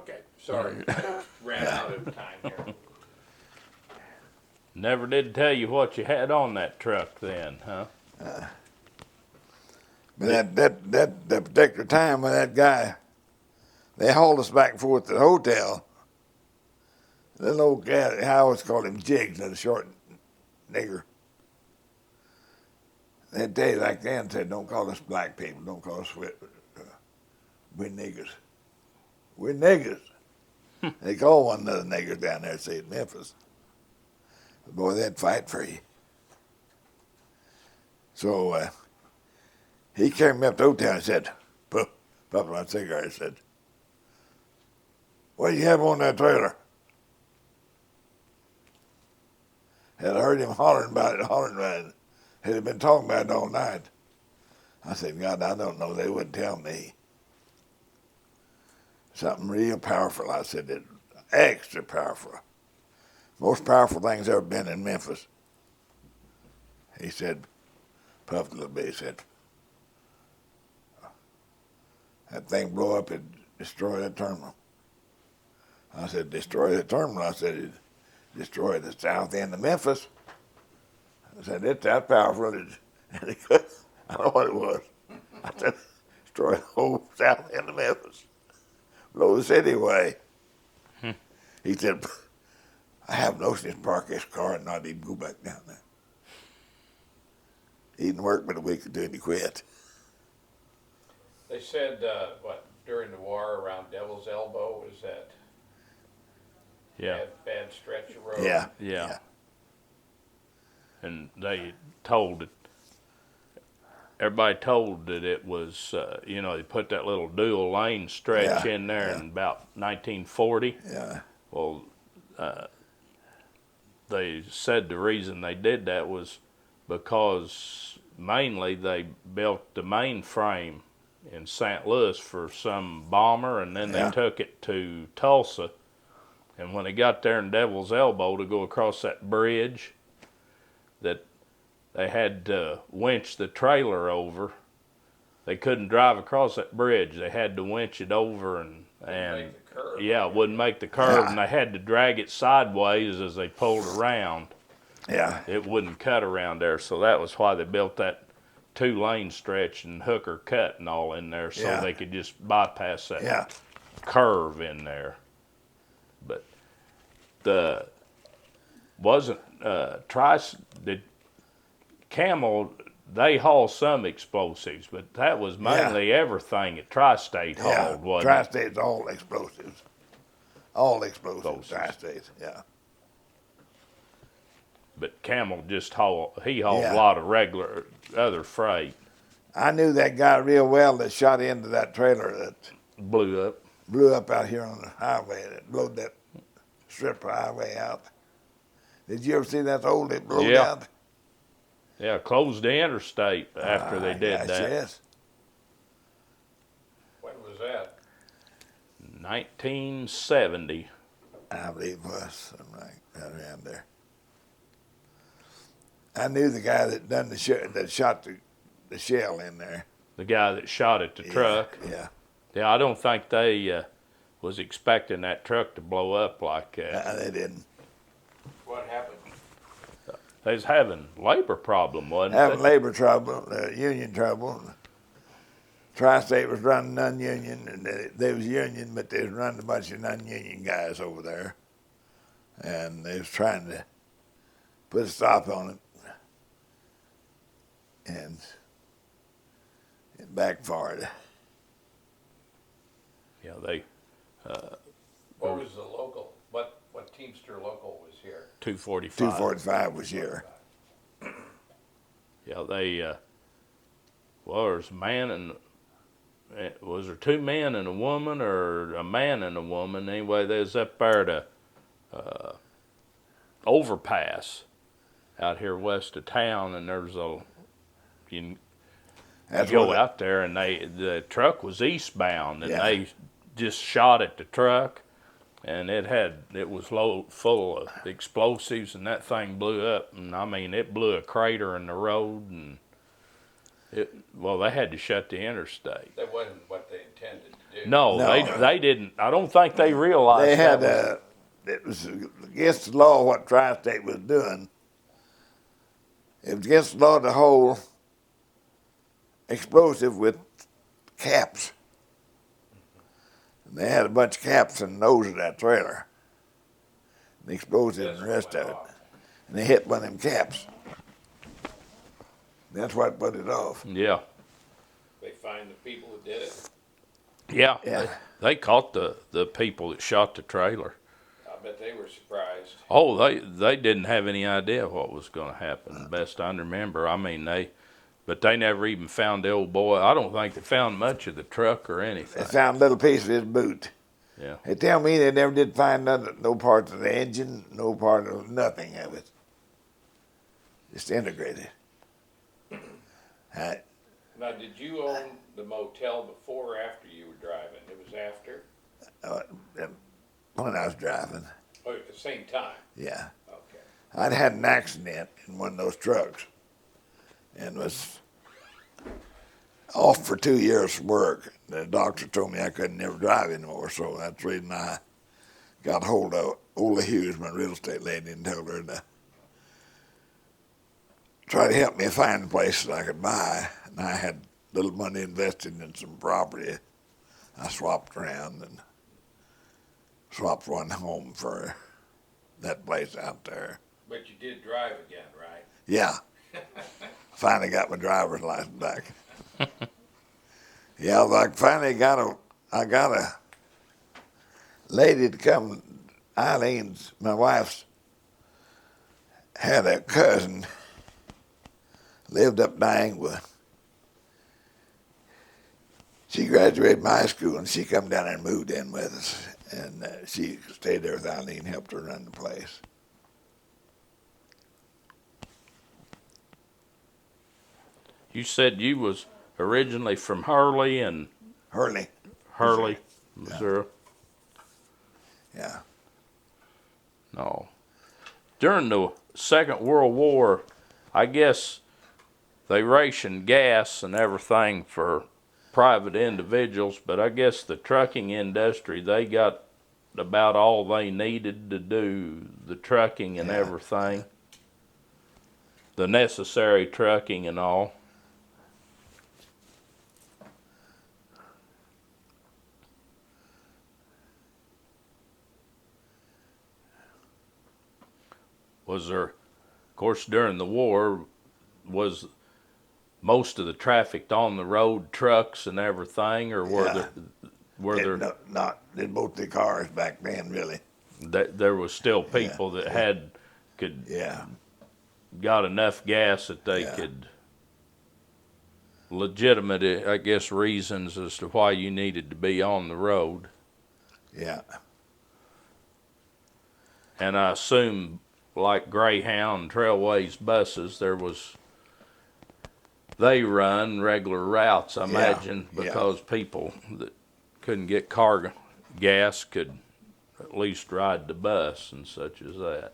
Okay, sorry. Ran out of time here. Never did tell you what you had on that truck then, huh? But that particular time with that guy, they hauled us back and forth to the hotel. Little old guy, I always called him Jigs, the short nigger. They'd tell you like then, said, don't call us black people, don't call us we're niggers. We're niggers. They call one another niggers down there, say, in Memphis. But boy, they'd fight for you. So he carried me up to the hotel and said, puffed my cigarette and said, what do you have on that trailer? Had I heard him hollering about it, had been talking about it all night. I said, God, I don't know. They wouldn't tell me. Something real powerful. I said, it extra powerful. Most powerful thing's ever been in Memphis. He said, puffed a little bit, he said, that thing blow up and destroy that terminal. I said, destroy the terminal? I said, it destroy the south end of Memphis. I said, it's that powerful. And he could, I don't know what it was. I said, destroy the whole south end of Memphis. Blow the city away. He said, I have no sense to park this car and not even go back down there. He didn't work but a week or two and he quit. They said, during the war around Devil's Elbow, is that bad stretch of road? Yeah. And they told it, everybody told that it was, they put that little dual lane stretch in there in about 1940. Yeah. Well, they said the reason they did that was because mainly they built the mainframe in St. Louis for some bomber, and then they took it to Tulsa. And when they got there in Devil's Elbow to go across that bridge, that they had to winch the trailer over. They couldn't drive across that bridge. They had to winch it over and make the curve. It wouldn't make the curve, and they had to drag it sideways as they pulled around. Yeah. It wouldn't cut around there, so that was why they built that 2-lane stretch and hooker cut and all in there, so they could just bypass that curve in there. But the Camel, they haul some explosives, but that was mainly everything at TriState Hold, wasn't it? TriState's all explosives. All explosives, TriState's, But Camel just hauled a lot of regular other freight. I knew that guy real well that shot into that trailer that Blew up out here on the highway. That blowed that strip highway out. Did you ever see that hole that blew out? Yeah, closed the interstate after they did that. Yes. When was that? 1970. I believe it was something like that around there. I knew the guy that done that shot the shell in there. The guy that shot at the truck. Yeah. Yeah, I don't think they was expecting that truck to blow up like that. They didn't. What happened? They was having labor problem, wasn't Having they? labor trouble, union trouble. TriState was running non-union, and they was union, but they was running a bunch of non-union guys over there, and they was trying to put a stop on it, and it backfired. Yeah, they. What was the local? What Teamster local was here? 245. 245 was here. Yeah, they. Well, there's a man and. Was there 2 men and a woman, or a man and a woman? Anyway, they was up there to overpass out here west of town, and there's you go out there, and the truck was eastbound, and they just shot at the truck, and it was full of explosives, and that thing blew up, and I mean it blew a crater in the road, and they had to shut the interstate. That wasn't what they intended to too. No, No. they didn't. I don't think they realized They had that was, it was against the law what TriState was doing. It was against the law to hold explosive with caps. And they had a bunch of caps in the nose of that trailer. The explosive and the rest of it. And they hit one of them caps. That's what put it off. yeah. They find the people who did it. Yeah. Yeah. They caught the people that shot the trailer. I bet they were surprised. Oh, they didn't have any idea what was going to happen. Best I remember. I mean, but they never even found the old boy. I don't think they found much of the truck or anything. They found a little piece of his boot. Yeah. They tell me they never did find no parts of the engine, no part of nothing of it. Disintegrated. Now, did you own the motel before or after you were driving? It was after? When I was driving, Oh, at the same time? yeah. Okay. I'd had an accident in one of those trucks and was off for 2 years from work. The doctor told me I couldn't never drive anymore, so that's the reason I got hold of Ola Hughes, my real estate lady, and told her to try to help me find a place that I could buy. And I had little money invested in some property. I swapped around and swapped one home for that place out there. But you did drive again, right? Yeah. Finally got my driver's license back. Yeah, I finally got a lady to come. Eileen's, my wife's, had a cousin, lived up Niangua. She graduated from high school and she come down there and moved in with us. And she stayed there with Eileen, helped her run the place. You said you was originally from Hurley and Hurley. Missouri. Yeah. No. During the Second World War, I guess they rationed gas and everything for private individuals, but I guess the trucking industry, they got about all they needed to do the trucking and everything. The necessary trucking and all. Was there, of course, during the war, was most of the traffic on the road trucks and everything, or were there Did both the cars back then, really. there was still people that could Yeah. got enough gas that they could legitimate, I guess, reasons as to why you needed to be on the road. Yeah. And I assume, like Greyhound, Trailways buses, they run regular routes, I imagine, because people that couldn't get car gas could at least ride the bus and such as that.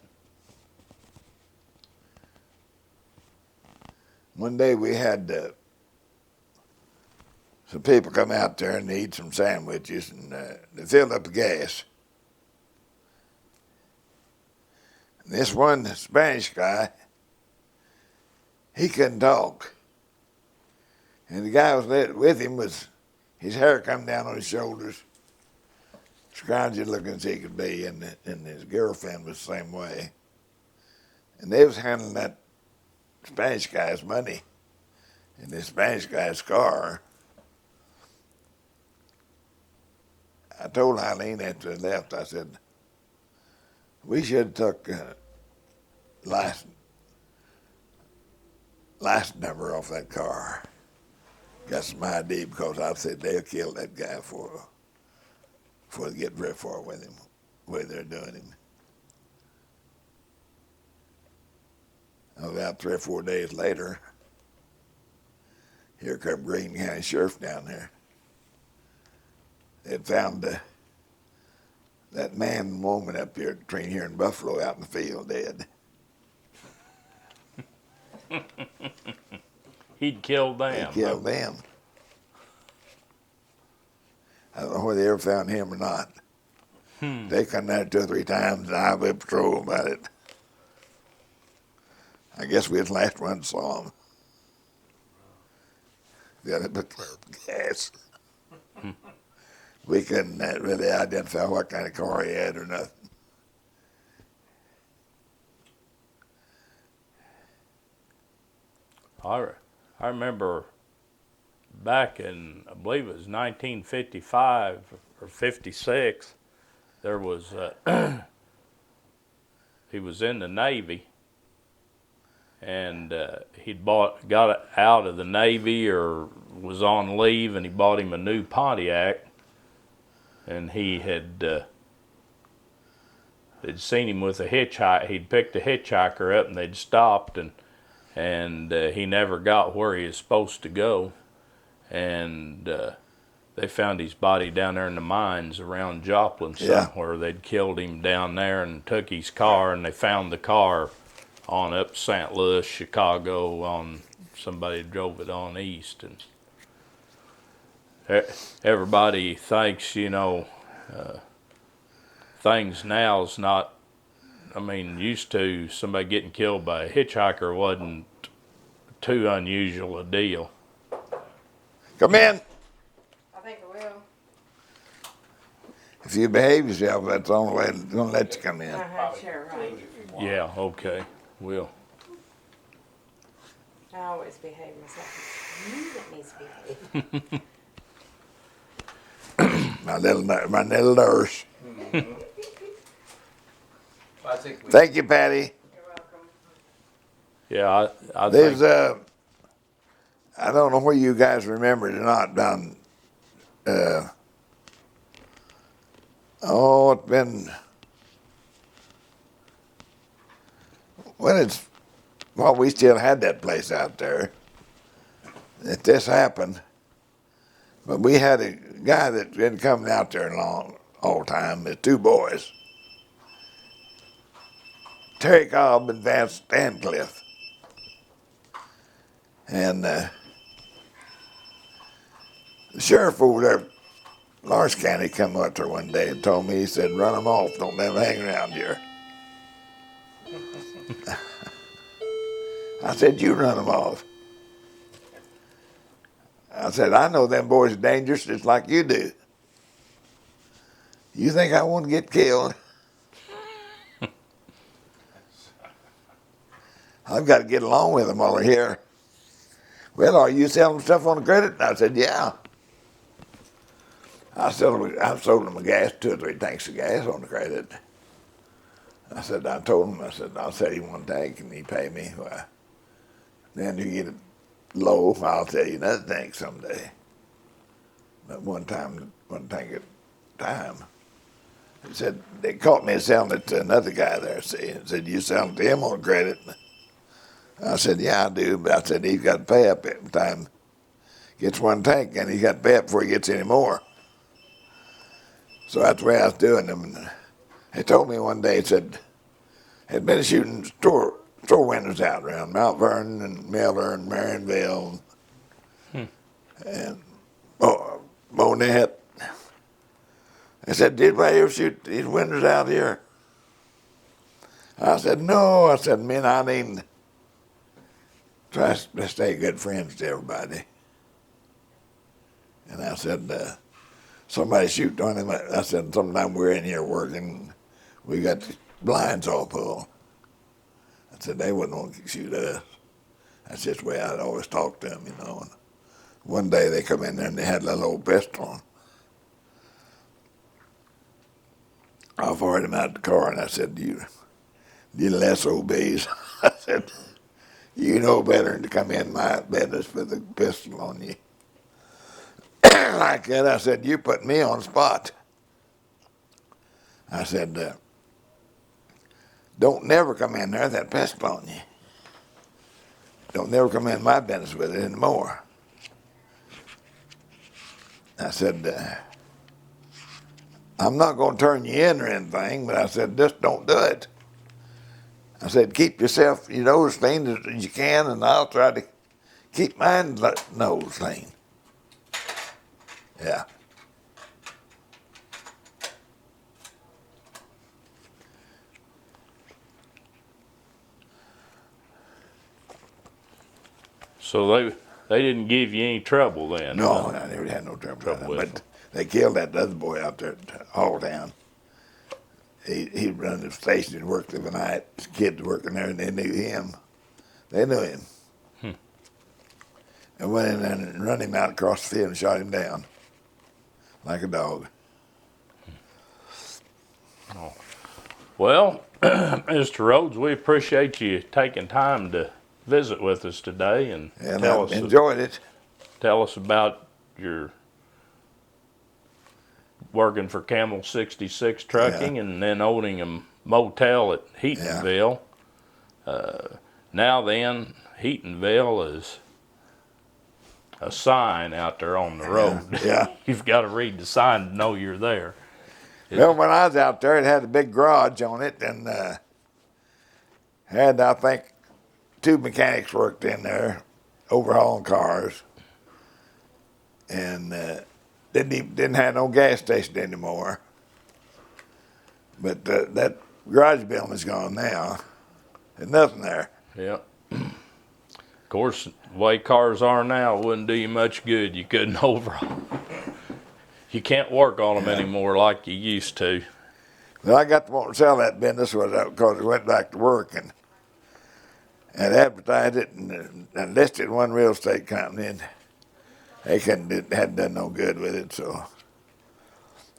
One day we had some people come out there and eat some sandwiches, and they filled up the gas. And this one Spanish guy, he couldn't talk. And the guy was with him was, his hair come down on his shoulders, scrounging looking as he could be, and his girlfriend was the same way. And they was handling that Spanish guy's money in this Spanish guy's car. I told Eileen after they left, I said, we should have took license number off that car. Got some ID, because I said they'll kill that guy before they get very far with him, the way they're doing him. About 3 or 4 days later, here come Greene County Sheriff down there. They found that man and woman up here between here and Buffalo out in the field dead. He'd killed them. He killed them. I don't know whether they ever found him or not. They come there 2 or 3 times, and I would patrol about it. I guess we was the last one saw him. The other put gas. We couldn't really identify what kind of car he had or nothing. I remember back in, I believe it was 1955 or 56, there was, he was in the Navy, and got out of the Navy or was on leave, and he bought him a new Pontiac, and he had they'd seen him with a hitchhiker. He'd picked a hitchhiker up, and they'd stopped, and he never got where he was supposed to go, and they found his body down there in the mines around Joplin somewhere. They'd killed him down there and took his car, and they found the car on up St. Louis, Chicago, on somebody drove it on east. And everybody thinks, things now's not, used to somebody getting killed by a hitchhiker wasn't too unusual a deal. Come in. I think I will. If you behave yourself, that's the only way they're going to let you come in. Sure, right. Yeah, okay, will. I always behave myself. It's you that needs to behave. My little nurse. I think we, Thank you, Patty. You're welcome. Yeah, I There's think, I don't know where you guys remember it or not, down, it's been, we still had that place out there that this happened, but we had a guy that been coming out there all the time, the 2 boys, Terry Cobb and Vance Stancliffe. And the sheriff over there, Lawrence County, come up there one day and told me, he said, run them off, don't let them hang around here. I said, you run them off. I said, I know them boys are dangerous just like you do. You think I want to get killed? I've got to get along with them while they're here. Well, are you selling stuff on the credit? And I said, yeah. I've sold them a gas, 2 or 3 tanks of gas on the credit. I told him, I'll sell you 1 tank and he pay me. Well, then you get it low, I'll sell you another tank someday. But one tank at a time. He said, they caught me selling it to another guy there, see, and said, you selling it to him on credit? I said, yeah, I do, but I said, he's got to pay up every time he gets 1 tank, and he's got to pay up before he gets any more. So that's the way I was doing them. And he told me one day, he said, had been shooting store windows out around Mount Vernon and Miller and Marionville and Monette. I said, did anybody ever shoot these windows out here? I said, no. I said, man, I need try to stay good friends to everybody. And I said, somebody shoot on him. I said, sometime we're in here working, we got the blinds all pulled. I said, they wouldn't want to shoot us. That's just the way I'd always talk to them, And one day they come in there and they had a little old pistol on. I fired him out of the car and I said, you little SOBs. I said, you know better than to come in my business with a pistol on you. Like that, I said, you put me on the spot. I said, don't never come in there with that pistol on you. Don't never come in my business with it anymore. I said, I'm not going to turn you in or anything, but I said, just don't do it. I said, keep yourself, your nose clean as you can, and I'll try to keep mine nose clean. Yeah. So they didn't give you any trouble then? No, I never had no trouble with with them. But they killed that other boy out there at Halltown. He run the station and worked the night. His kids working there, and they knew him. They knew him. And went in there and run him out across the field and shot him down like a dog. Oh. Well, Mr. Rhodes, we appreciate you taking time to visit with us today and And I enjoyed it. tell us about your working for Camel 66 Trucking and then owning a motel at Heatonville. Now then, Heatonville is a sign out there on the road. Yeah. You've got to read the sign to know you're there. Well, when I was out there, it had a big garage on it, and had, I think, 2 mechanics worked in there, overhauling cars, and didn't have no gas station anymore. But that garage building's gone now. There's nothing there. Yep. Of course, the way cars are now, it wouldn't do you much good. You couldn't overhaul. You can't work on them anymore like you used to. Well, I got to want to sell that business because I went back to work and advertised it and listed one real estate company, and they hadn't done no good with it, so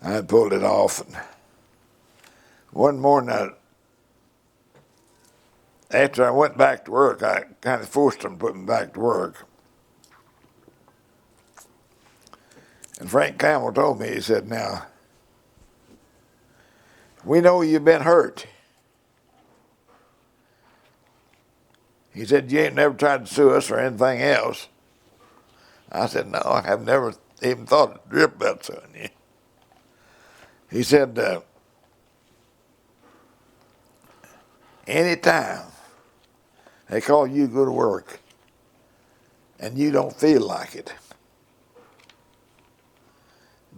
I pulled it off. And one morning, after I went back to work, I kind of forced them to put me back to work. And Frank Camel told me, he said, now, we know you've been hurt. He said, you ain't never tried to sue us or anything else. I said, no, I have never even thought a drip about suing you. He said, anytime they call you to go to work and you don't feel like it,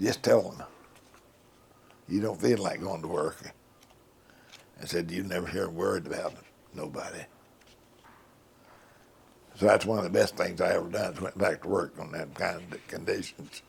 just tell them you don't feel like going to work. I said, you never hear a word about nobody. So that's one of the best things I ever done is went back to work on that kind of conditions.